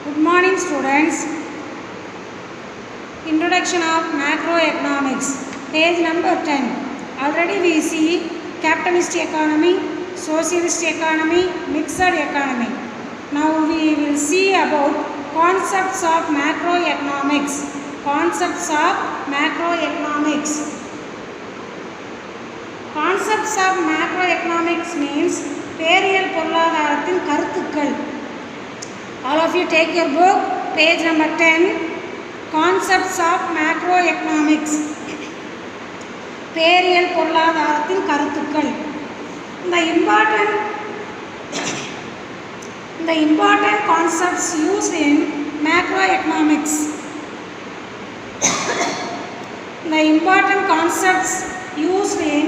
Good morning, students. Introduction of macroeconomics, page number 10. Already we see capitalist economy, socialist economy, mixed economy. Now we will see about concepts of macroeconomics. Concepts of macroeconomics. Concepts of macroeconomics means Ferial பொருளாதாரத்தின் கருத்துக்கள். All of you take your book, page number 10, Concepts of Macroeconomics. Ferial பொருளாதாரத்தின் கருத்துக்கள். The important concepts used in macroeconomics. The important concepts used in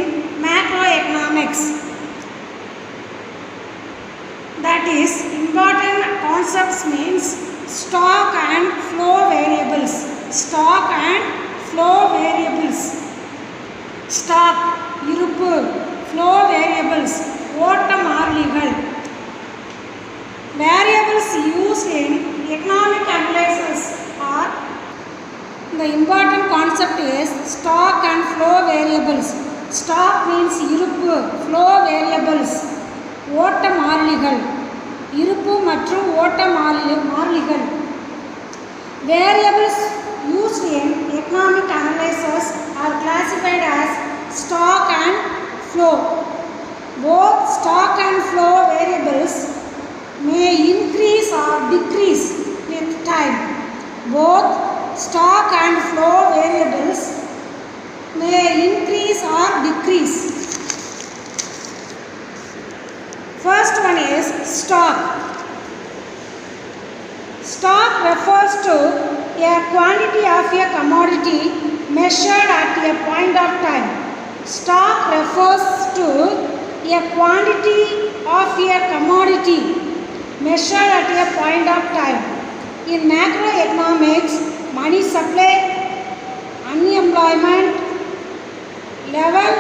macroeconomics. That is, important concepts means stock and flow variables. Stock and flow variables. Stock, இருப்பு, flow variables, ஓட்ட மாறிலிகள். Variables used in economic analysis are, the important concept is stock and flow variables. Stock means இருப்பு, flow variables, ஓட்ட மாறிலிகள், இருப்பு மற்றும் ஓட்ட மாறிலிகள். Variables used in economic analysis are classified as stock and flow. Both stock and flow variables may increase or decrease with time. Both stock and flow variables may increase or decrease. First one is stock. Stock refers to a quantity of a commodity measured at a point of time. Stock refers to a quantity of a commodity measured at a point of time. In macroeconomics, money supply, unemployment level,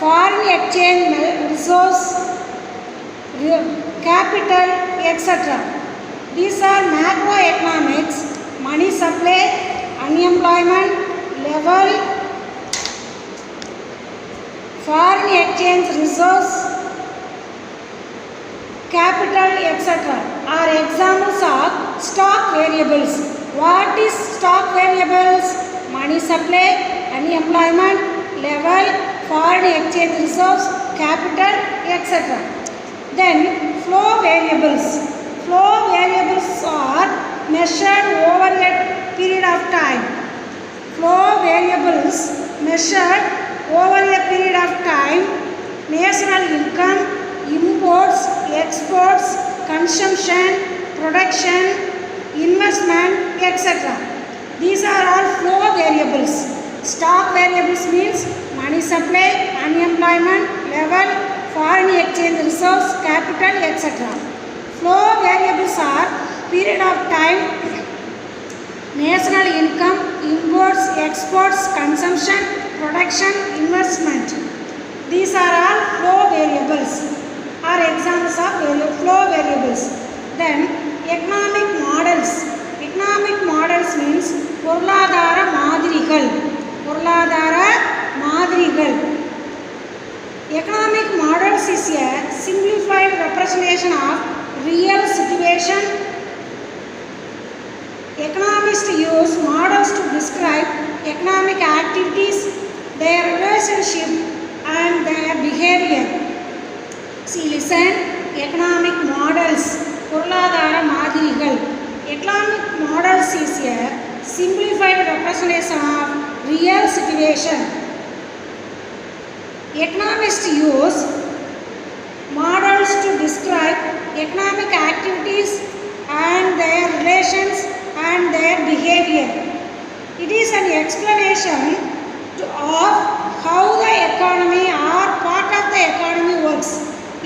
foreign exchange resource, capital, etc. These are macroeconomics: money supply, unemployment level, foreign exchange resource, capital, etc. are examples of stock variables. What is stock variables? Money supply, unemployment level, foreign exchange resource, capital, etc. Then flow variables. Flow variables are measured over a period of time. Flow variables measured over a period of time. National income, imports, exports, consumption, production, investment, etc. These are all flow variables. Stock variables means money supply, unemployment level, foreign exchange resource, capital, etc. Flow variables are period of time, national income, imports, exports, consumption, production, investment. These are all flow variables, are examples of flow variables. Then economic models. Economic models means பொருளாதார மாதிரிகள். பொருளாதார மாதிரிகள். Economic models is a simplified representation of real situation. Economists use models to describe economic activities, their relationship and their behavior. See, listen. Economic models, பொருளாதார மாதிரிகள். Economic models is a simplified representation of real situation. Economists use models to describe economic activities and their relations and their behavior. It is an explanation of how the economy or part of the economy works.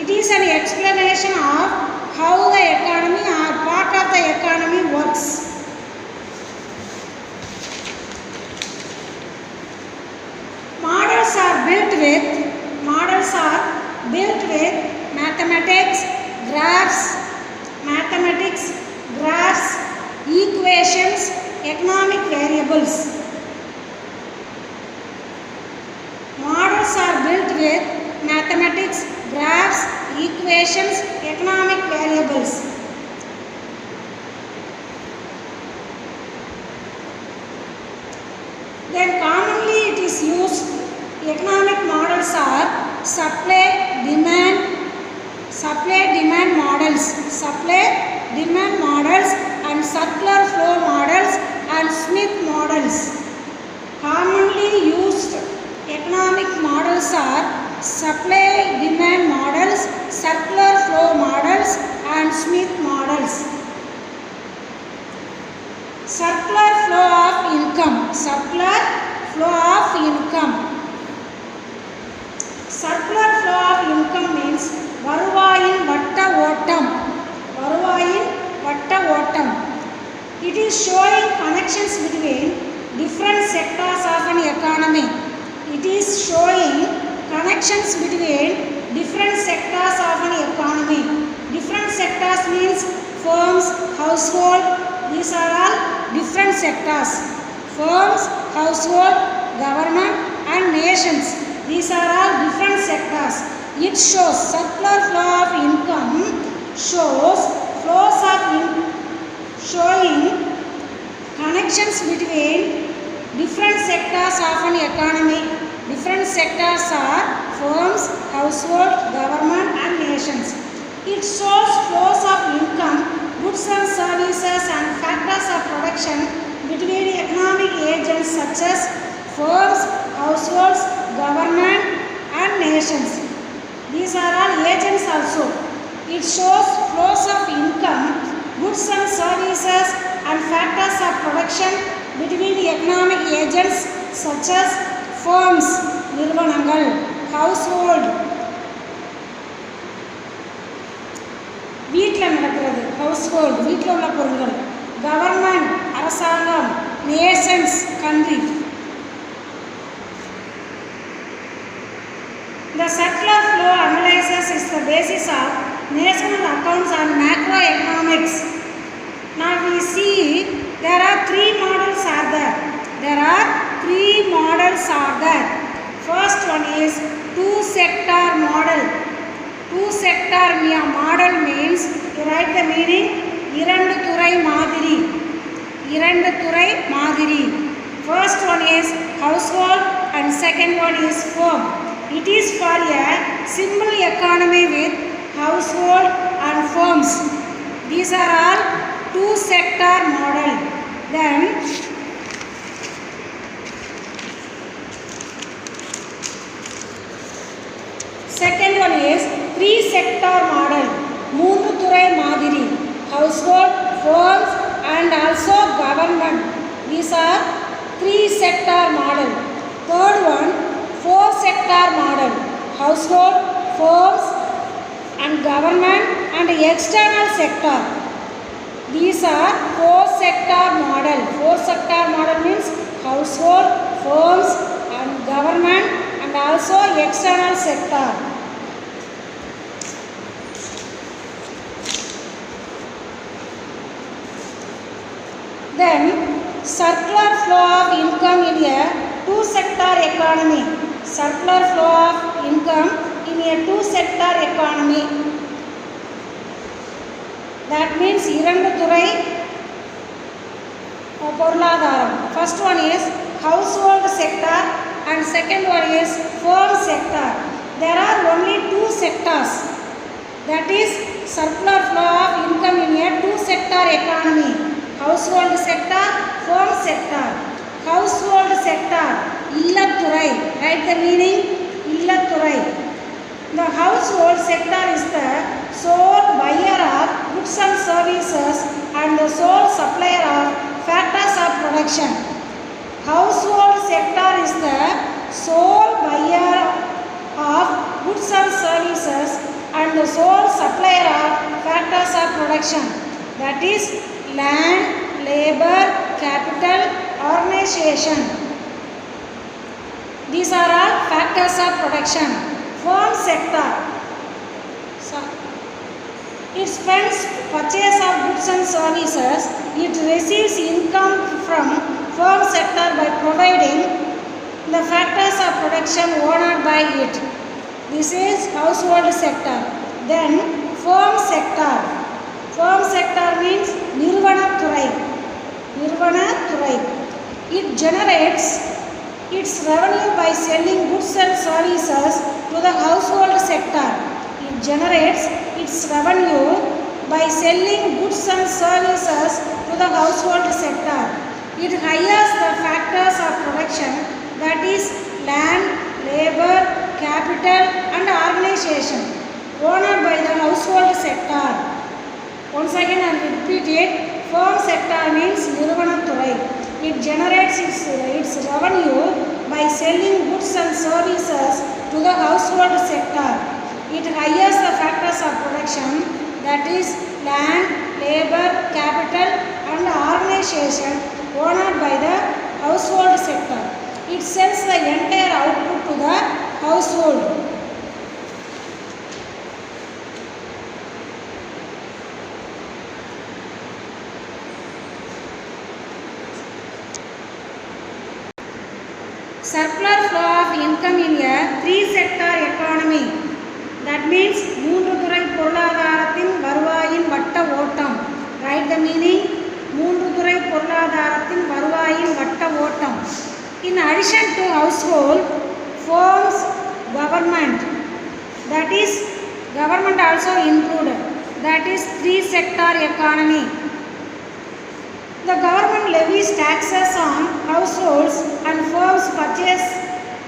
It is an explanation of how the economy or part of the economy works. Models are built with mathematics, graphs, mathematics, graphs, equations, economic variables. Models are built with mathematics, graphs, equations, economic variables. Then commonly it is used, economic models are supply demand models, and circular flow models and Smith models. Commonly used economic models are supply demand models, circular flow models and Smith models. Circular flow of income. Circular flow of income means வருவாயின் வட்ட ஓட்டம். It is showing connections between different sectors of an economy. Different sectors means firms, household. These are all different sectors. Firms, household, government and nations. These are all different sectors. It shows circular flow of income, showing connections between different sectors of an economy. Different sectors are firms, household, government and nations. It shows flows of income, goods and services and factors of production between economic agents such as firms, households, government and nations. These are all agents also. It shows flows of income, goods and services and factors of production between economic agents such as firms, நிறுவனங்கள், household, வீட்டில் நடக்கிறது, household, வீட்டில் உள்ள பொருட்கள், government, அரசாங்கம், nations, country. The circular flow analysis is the basis of national accounts and macroeconomics. Now we see there are three models are there. First one is two-sector model. Two-sector model means, you write the meaning, இரண்டு துறை மாதிரி. First one is household and second one is firm. It is for a simple economy with household and firms. These are all two-sector model. Then second one is three-sector model. மூன்று துறை மாதிரி. Household, firms and also government. These are three-sector model. Third one, four-sector model. Household, firms and government and external sector. These are four-sector model. Four-sector model means household, firms and government and also external sector. Then circular flow of income in a two-sector economy. Circular flow of income in a two-sector economy. That means இரண்டு துறை பொருளாதாரம். First one is household sector and second one is firm sector. There are only two sectors. That is circular flow of income in a two-sector economy. Household sector, firm sector. Household sector, இல்லத்துறை. Write the meaning, இல்லத்துறை. The household sector is the sole buyer of goods and services and the sole supplier of factors of production. Household sector is the sole buyer of goods and services and the sole supplier of factors of production. That is land, labor, capital, organization. These are all factors of production. Firm sector. It spends purchase of goods and services. It receives income from firm sector by providing the factors of production owned by it. This is household sector. Then firm sector. Firm sector means Nirvanathurai. Nirvanathurai. It generates its revenue by selling goods and services to the household sector. It generates its revenue by selling goods and services to the household sector. It hires the factors of production, that is land, labor, capital and organization owned by the household sector. Once again I will repeat it. Firm sector means Nirvanathurai. It generates its revenue by selling goods and services to the household sector. It hires the factors of production, that is land, labor, capital and organization owned by the household sector. It sells the entire output to the household. Circular flow of income in a three-sector economy. That means மூன்று துறை பொருளாதாரத்தின் வருவாயின் வட்ட ஓட்டம். Write the meaning. மூன்று துறை பொருளாதாரத்தின் வருவாயின் வட்ட ஓட்டம். In addition to household, firms, government. That is government also included. That is three-sector economy. The government levies taxes on households and firms purchase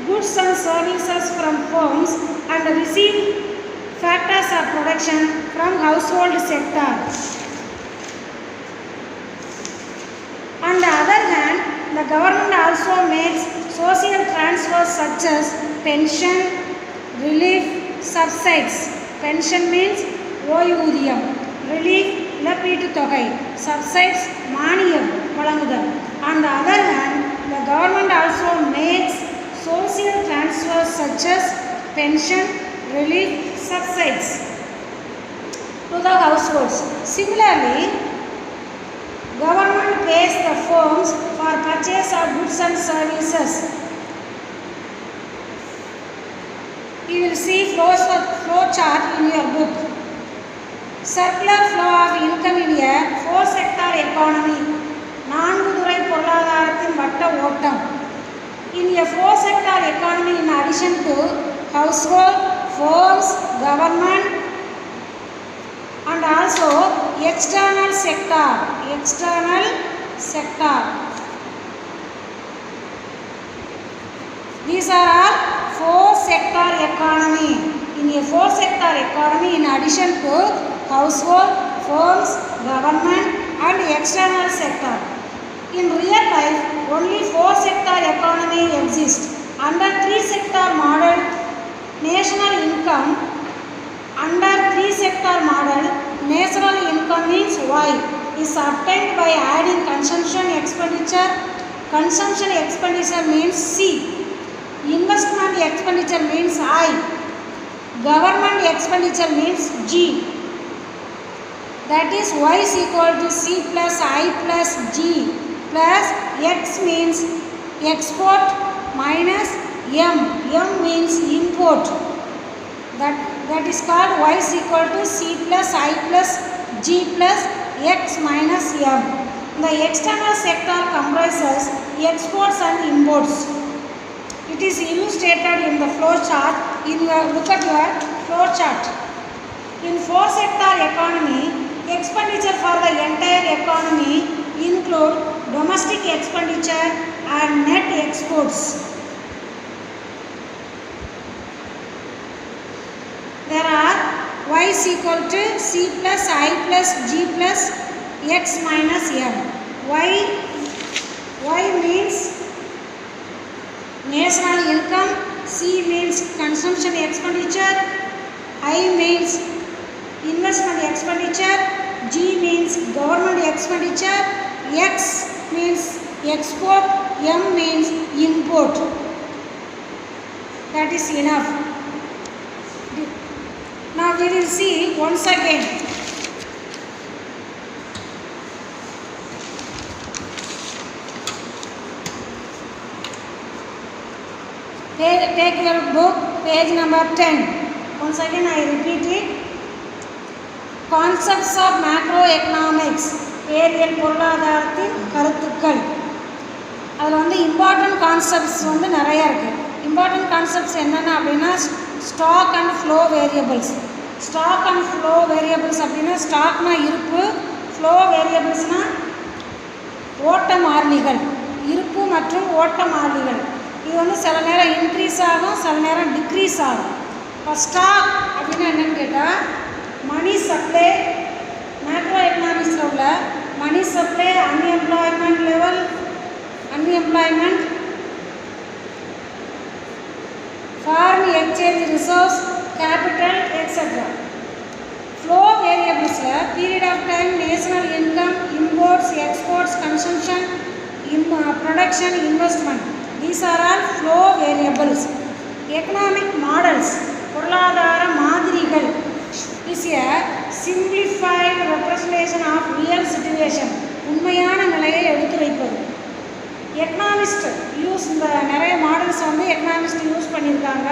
goods and services from firms and receive factors of production from household sector. On the other hand, the government also makes social transfers such as pension, relief, subsidies. Pension means ஓய்வூதியம், relief இழப்பீட்டு தொகை, subsidies மானியம் வழங்குதல். On the other hand, the government also makes social transfers such as pension, relief, subsidies to the households. Similarly, government pays the firms for purchase of goods and services. You will see flow chart in your book. Circular flow of income in a four-sector economy. நான்கு துறை பொருளாதாரத்தின் வட்ட ஓட்டம். In a four-sector economy, in addition to household, firms, government and also external sector. External sector. These are all four-sector economy. In a four-sector economy, in addition to household, firms, government and external sector. In real life, only four-sector economy exists. Under three-sector model, national income. Under three-sector model, national income means Y is obtained by adding consumption expenditure. Consumption expenditure means C. Investment expenditure means I. Government expenditure means G. That is Y is equal to C plus I plus G plus X means export minus M. M means import. That is called Y is equal to C plus I plus G plus X minus M. The external sector comprises exports and imports. It is illustrated in the flow chart. Look at your flow chart. In four-sector economy, expenditure for the entire economy include domestic expenditure and net exports. There are Y is equal to C plus I plus G plus X minus M. Y means national income, C means consumption expenditure, I means investment expenditure, G means government expenditure, X means export, M means import. That is enough. Now we will see once again Take your book, page number 10. Once again I repeat it. Concepts of macroeconomics. ஏரியல் பொருளாதாரத்தின் கருத்துக்கள். அதில் வந்து important concepts வந்து நிறையா இருக்குது. Important concepts என்னென்ன அப்படின்னா stock and flow variables. Stock and flow variables அப்படின்னா ஸ்டாக்னா இருப்பு, ஃப்ளோ வேரியபிள்ஸ்னால் ஓட்ட மாறிலிகள், இருப்பு மற்றும் ஓட்ட மாறிலிகள். இது வந்து சில நேரம் இன்க்ரீஸ் ஆகும், சில நேரம் டிக்ரீஸ் ஆகும். இப்போ ஸ்டாக் அப்படின்னா என்னென்னு கேட்டால் மணி சப்ளை, மேக்ரோ எக்கனாமிக்ஸில் உள்ள money supply, unemployment level, unemployment, foreign exchange reserves, capital etcetera. Flow வேரியபிள்ஸில் period of time, national income, imports, exports, consumption, production, investment. These are all flow variables. Economic models, பொருளாதார மாதிரிகள், is a simplified representation of real situation. உண்மையான நிலையை எடுத்து வைப்பது. Economist use இந்த நிறைய models வந்து எக்கனாமிஸ்ட் யூஸ் பண்ணியிருக்காங்க.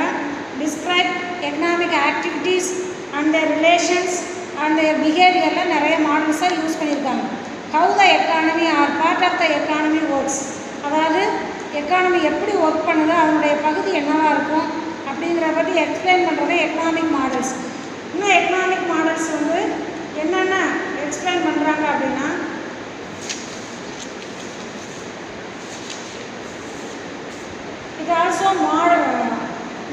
Describe economic activities and their relations and their பிஹேவியரில் நிறைய மாடல்ஸாக யூஸ் பண்ணியிருக்காங்க. How the economy or part of the economy works, அதாவது எக்கானமி எப்படி ஒர்க் பண்ணுது, அதனுடைய பகுதி என்னவாக இருக்கும் அப்படிங்கிறத பற்றி எக்ஸ்பிளைன் பண்ணுறது எக்கனாமிக் மாடல்ஸ். இன்னும் எக்கனாமிக் மாடல்ஸ் வந்து என்னென்ன எக்ஸ்பிளைன் பண்ணுறாங்க அப்படின்னா it also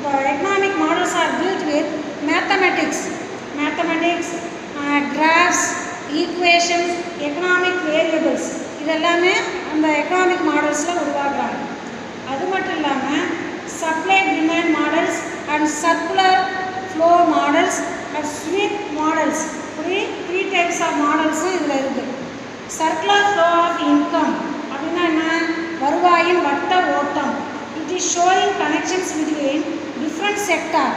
the economic models are built with mathematics, graphs, equations, economic variables. இதெல்லாமே அந்த எக்கனாமிக் மாடல்ஸில் உருவாக்குறாங்க. அது மட்டும் இல்லாமல் supply demand models and circular flow models and sweep models, இப்படி 3 டைப்ஸ் ஆஃப் மாடல்ஸும் இதில் இருக்குது. சர்க்குலர் ஃப்ளோ ஆஃப் இன்கம் அப்படின்னா என்ன, வருவாயின் வட்ட ஓட்டம். It is showing connections between different sector,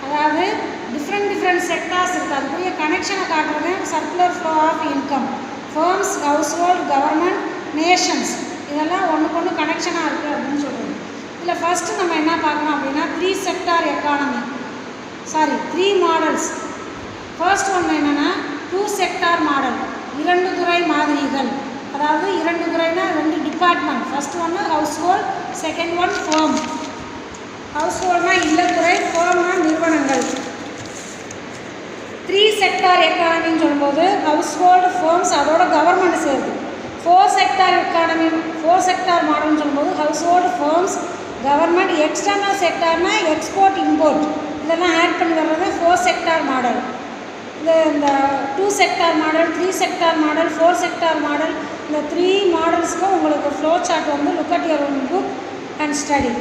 அதாவது different sectors இருக்குது, அதுக்குரிய கனெக்ஷனை காட்டுறது circular flow of income. Firms, household, government, nations, இதெல்லாம் ஒன்றுக்கு ஒன்று கனெக்ஷனாக இருக்குது அப்படின்னு சொல்கிறது. இதில் ஃபஸ்ட்டு நம்ம என்ன பார்க்கணும் அப்படின்னா 3 செக்டார் எக்கானமி, 3 மாடல்ஸ். ஃபர்ஸ்ட் ஒன்று என்னென்னா 2 செக்டார் மாடல், 2 துறை மாதிரிகள். அதாவது 2 துறைனா 2 டிபார்ட்மெண்ட். ஃபஸ்ட்டு ஒன்று household, second one firm. ஹவுஸ் ஹோல்ட்னா இல்லத்துறை, ஃபேர்ம்னா நிறுவனங்கள். 3 செக்டார் எக்கானமின்னு சொல்லும்போது ஹவுஸ் ஹோல்டு, ஃபேர்ம்ஸ், அதோட கவர்மெண்ட் சேருது. 4 செக்டார் எக்கானமி, 4 செக்டார் மாடல்னு சொல்லும்போது household, firms, government. External செக்டார்னா எக்ஸ்போர்ட், இம்போர்ட், இதெல்லாம் ஆட் பண்ணி வர்றது 4 செக்டார் மாடல். இந்த 2 sector model, 3 sector model, 4 sector model, இந்த 3 மாடல்ஸ்க்கும் உங்களுக்கு ஃப்ளோ சார்ட் வந்து look at your book and study.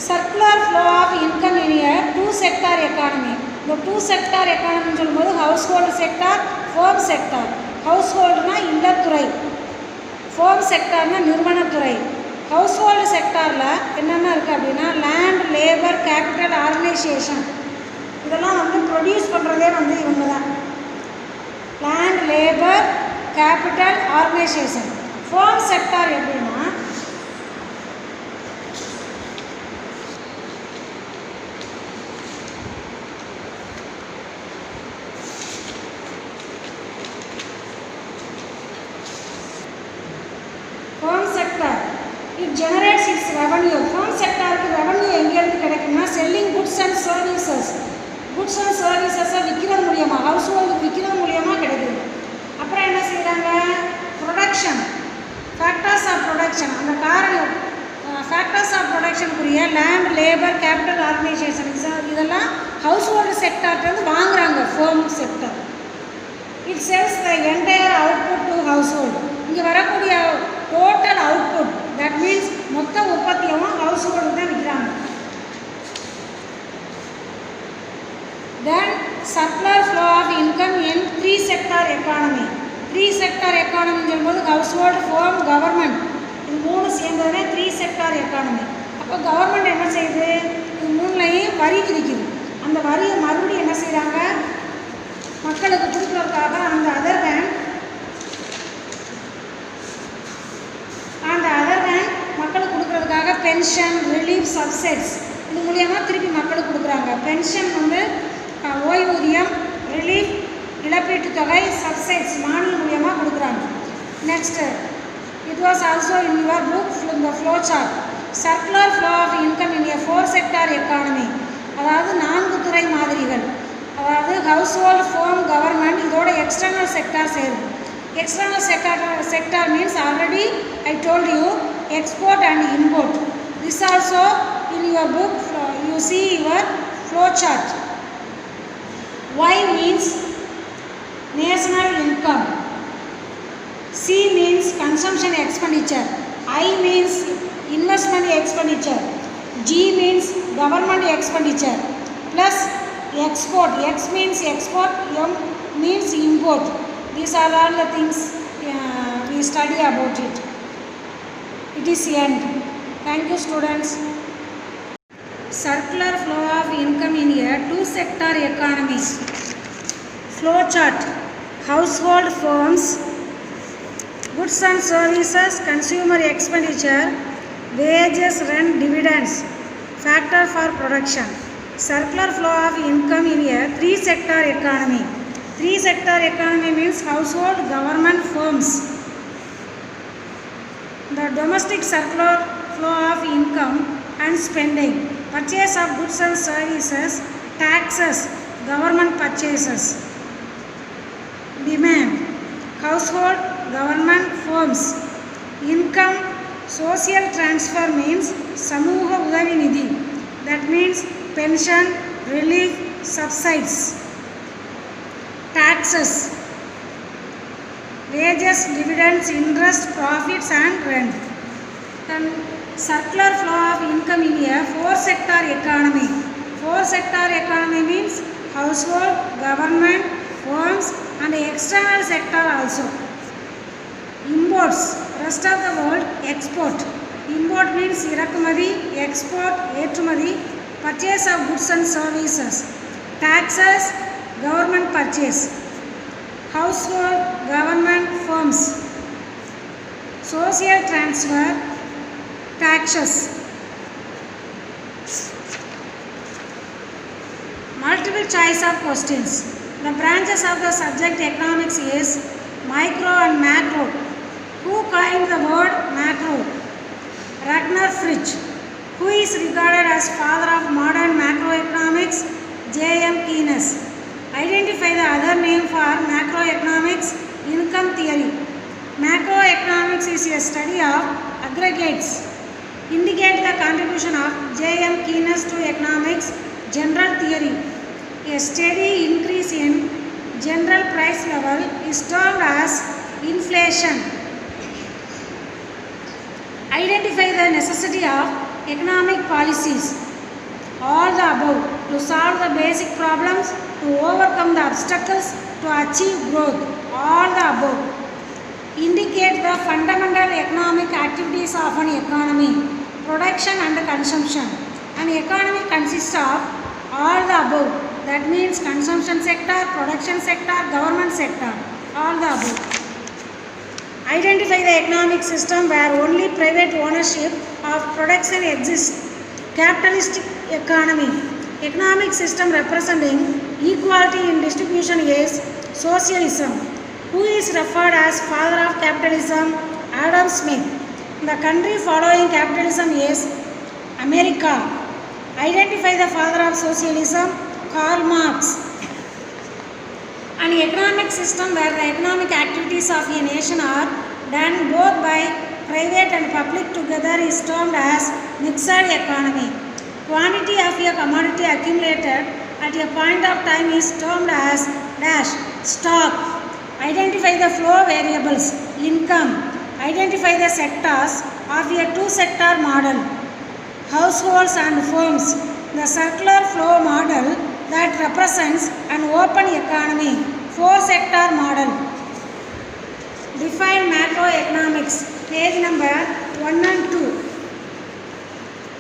Circular flow of income in a 2 sector economy. இந்த 2 செக்டார் எக்கானமின்னு சொல்லும்போது household sector, firm sector. ஹவுஸ் ஹோல்டுனா இல்லத்துறை, ஃபேர்ம் செக்டார்னா நிறுவனத்துறை. ஹவுஸ் ஹோல்டு செக்டாரில் என்னென்ன இருக்குது அப்படின்னா லேண்ட், லேபர், கேபிட்டல், ஆர்கனைசேஷன், இதெல்லாம் வந்து ப்ரொடியூஸ் பண்ணுறதே வந்து இவங்க தான். Land, labour, capital, organisation. Firm sector எப்படின்னா firm sector it generates its revenue. Firm செக்டாருக்கு ரெவன்யூ எங்கேருந்து கிடைக்கும்னா selling goods and services. Goods and சர்வீசஸை விற்கிறது மூலியமாக, ஹவுஸ் ஹோல்டுக்கு விற்கிறது மூலியமாக கிடைக்குது. அப்புறம் என்ன செய்கிறாங்க, ப்ரொடக்ஷன், ஃபேக்டர்ஸ் ஆஃப் ப்ரொடக்ஷன். அந்த காரணம் ஃபேக்டர்ஸ் ஆஃப் ப்ரொடக்ஷனுக்குரிய லேண்ட், லேபர், கேபிட்டல், ஆர்கனைசேஷன், இதெல்லாம் ஹவுஸ் ஹோல்டு செக்டார்லேருந்து வாங்குகிறாங்க. Firm sector it sells the entire output to household. இங்கே வரக்கூடிய டோட்டல் அவுட்புட், தட் மீன்ஸ் மொத்த உற்பத்தியவும் ஹவுஸ் ஹோல்டு தான் விற்கிறாங்க. Then circular flow of income in 3 sector economy. 3 sector economy சொல்லும்போது household, firm, government, இது 3 சேர்ந்ததுன்னா 3 sector economy. அப்போ government என்ன செய்யுது, இது 3லையும் வரி விதிக்குது. அந்த வரியை மறுபடியும் என்ன செய்கிறாங்க, மக்களுக்கு கொடுக்குறதுக்காக அந்த அதர் ஹேண்ட் மக்களுக்கு கொடுக்குறதுக்காக பென்ஷன், ரிலீஃப், சப்சிடிஸ், இது மூலியமாக திருப்பி மக்களுக்கு கொடுக்குறாங்க. பென்ஷன் வந்து ஓய்வூதியம், ரிலீஃப், இழப்பீட்டுத் தொகை, சப்சைட்ஸ் மானியம் மூலியமாக கொடுக்குறாங்க. Next, it was also in your book the flow chart. Circular flow of income in a 4-sector economy. அதாவது 4 துறை மாதிரிகள். அதாவது household, firm, government, இதோட external sector சேருது. External sector means already I told you export and import. This also in your book you see your flow chart. Y means national income. C means consumption expenditure. I means investment expenditure. G means government expenditure. Plus export. X means export. M means import. These are all the things we study about it. It is end. Thank you, students. Circular flow of income in a 2-sector economy. Flow chart. Household, firms, goods and services, consumer expenditure, wages, rent, dividends, factor for production. Circular flow of income in a 3-sector economy. 3-sector economy means household, government, firms. The domestic circular flow of income and spending. Purchase of goods and services, taxes, government purchases. Demand. Household, government, firms. Income, social transfer means Samuha Udavi Nidhi. That means pension, relief, subsides. Taxes. Wages, dividends, interest, profits and rent. Then circular flow of income in a 4-sector economy. 4-sector economy means household, government, firms and external sector also. Imports, rest of the world, export. Import means Irakumadi, export, Etrumadi, purchase of goods and services. Taxes, government purchase. Household, government, firms. Social transfer, taxes. Multiple choice of questions. The branches of the subject economics is micro and macro. Who coined the word macro? Ragnar Fritsch. Who is regarded as father of modern macroeconomics? J.M. Keynes. Identify the other name for macroeconomics. Income theory. Macroeconomics is a study of aggregates. Indicate the contribution of J.M. Keynes to economics. General theory. A steady increase in general price level is termed as inflation. Identify the necessity of economic policies. All the above to solve the basic problems, to overcome the obstacles, to achieve growth. All the above. Indicate the fundamental economic activities of an economy. Production and consumption. An economy consists of all the above. That means consumption sector, production sector, government sector. All the above. Identify the economic system where only private ownership of production exists. Capitalistic economy. Economic system representing equality in distribution is socialism. Who is referred as father of capitalism? Adam Smith. The country following capitalism is America. Identify the father of socialism? Karl Marx. An economic system where the economic activities of a nation are done both by private and public together is termed as mixed economy. Quantity of a commodity accumulated at a point of time is termed as dash stock. Identify the flow variables. Income. Identify the sectors of a 2-sector model. Households and firms. The circular flow model that represents an open economy. 4-sector model. Define macroeconomics. Page number 1 and 2.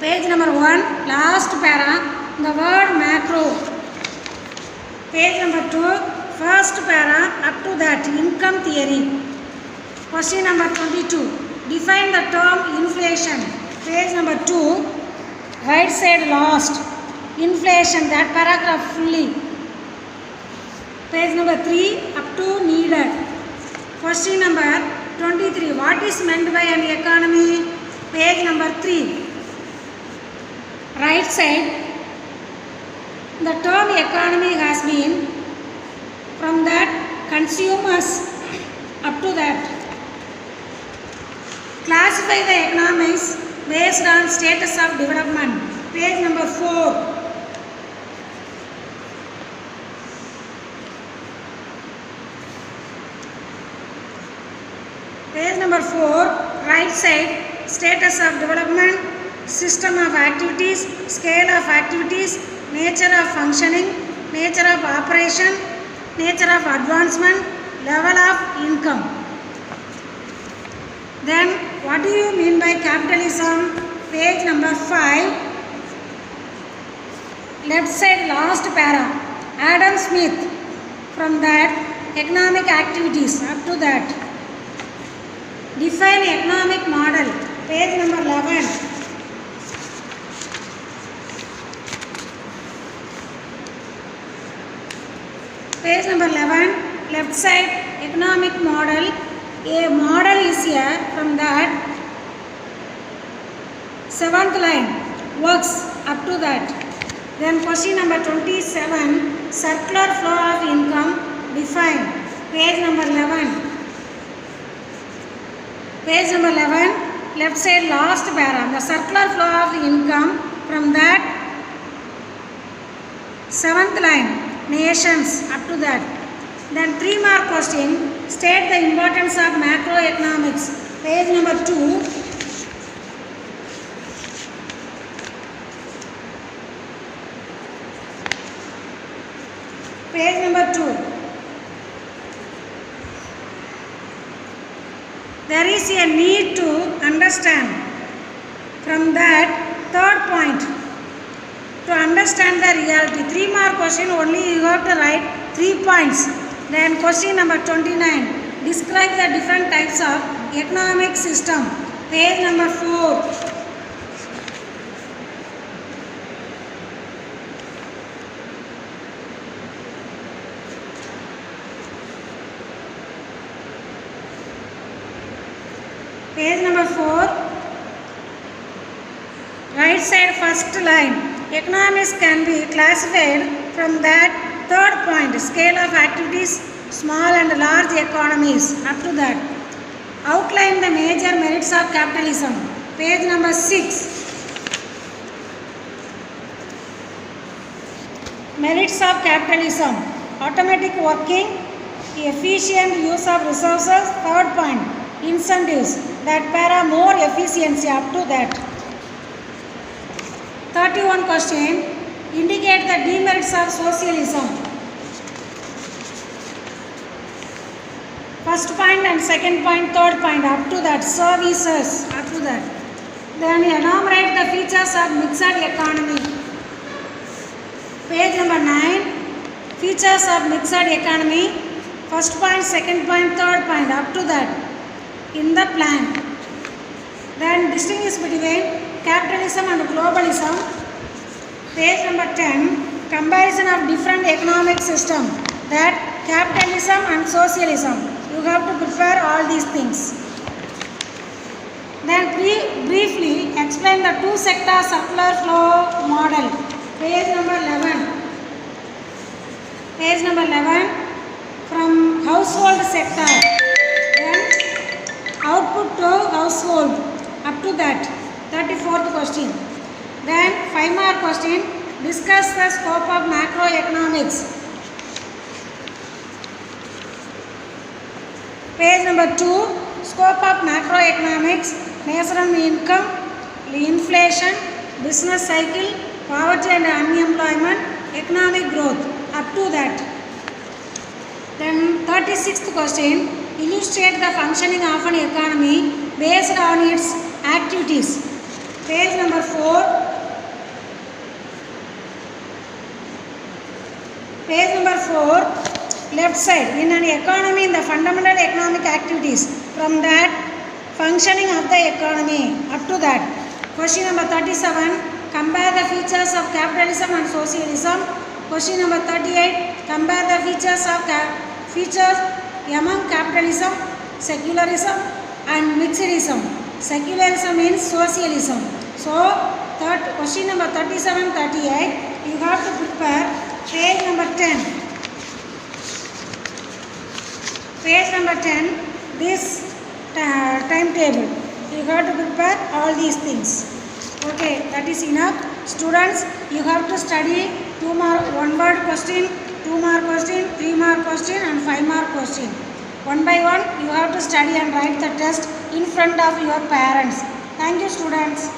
Page number 1, last para, the word macro. Page number 2, first para up to that, income theory. Question number 22. Define the term inflation. Page number 2, Right side lost. Inflation, that paragraph fully. Page number 3 up to needed. Question number 23. What is meant by an economy? Page number 3. Right side. The term economy has been from that consumers up to that. Classify the economics based on status of development. Page number 4. Page number 4, right side, status of development, system of activities, scale of activities, nature of functioning, nature of operation, nature of advancement, level of income. Then what do you mean by capitalism? Page number 5, left side last para, Adam Smith, from that economic activities up to that. Define economic model. Page number 11. Page number 11, left side economic model. A model is here from that 7th line, works up to that. Then question number 27, circular flow of income, define. Page number 11. Page number 11, left side last para, the circular flow of income from that 7th line, nations up to that. Then 3 mark question, state the importance of macroeconomics. Page number 2. Page number 2. There is a need to understand from that 3rd point to understand the reality. 3 mark question, only you have to write 3 points. Then question number 29, describe the different types of economic system. Page number 4. Page number 4, right side first line, economics can be classified from that 3rd point, scale of activities, small and large economies, up to that. Outline the major merits of capitalism. Page number 6. Merits of capitalism, automatic working, efficient use of resources, 3rd point, incentives, that para more efficiency up to that. 31 question, indicate the demerits of socialism. First point and second point, 3rd point up to that, services up to that. Then enumerate the features of mixed economy. Page number 9, features of mixed economy, first point, second point, 3rd point up to that in the plan. Then distinguish between capitalism and globalism. Page number 10, comparison of different economic system, that capitalism and socialism. You have to prepare all these things. Then briefly explain the 2-sector circular flow model. Page number 11. Page number 11, from household sector, then output to household, up to that. 34th question. Then 5 mark question, discuss the scope of macroeconomics. Page number 2, scope of macroeconomics, measure on income, inflation, business cycle, poverty and unemployment, economic growth, up to that. Then 36th question, illustrate the functioning of an economy based on its activities. Page number 4. Page number 4, left side, in an economy, in the fundamental economic activities, from that functioning of the economy, up to that. Question number 37, Compare the features of capitalism and socialism. Question number 38. Compare the features among capitalism, secularism and mixedism. Secularism means socialism. So, question number 37, 38. You have to prepare page number 10. Page number 10. This timetable. You have to prepare all these things. Okay, that is enough. Students, you have to study 2 mark, 1 word question, 2 mark question, 3 mark question and 5 mark question. One by one, you have to study and write the test in front of your parents. Thank you, students.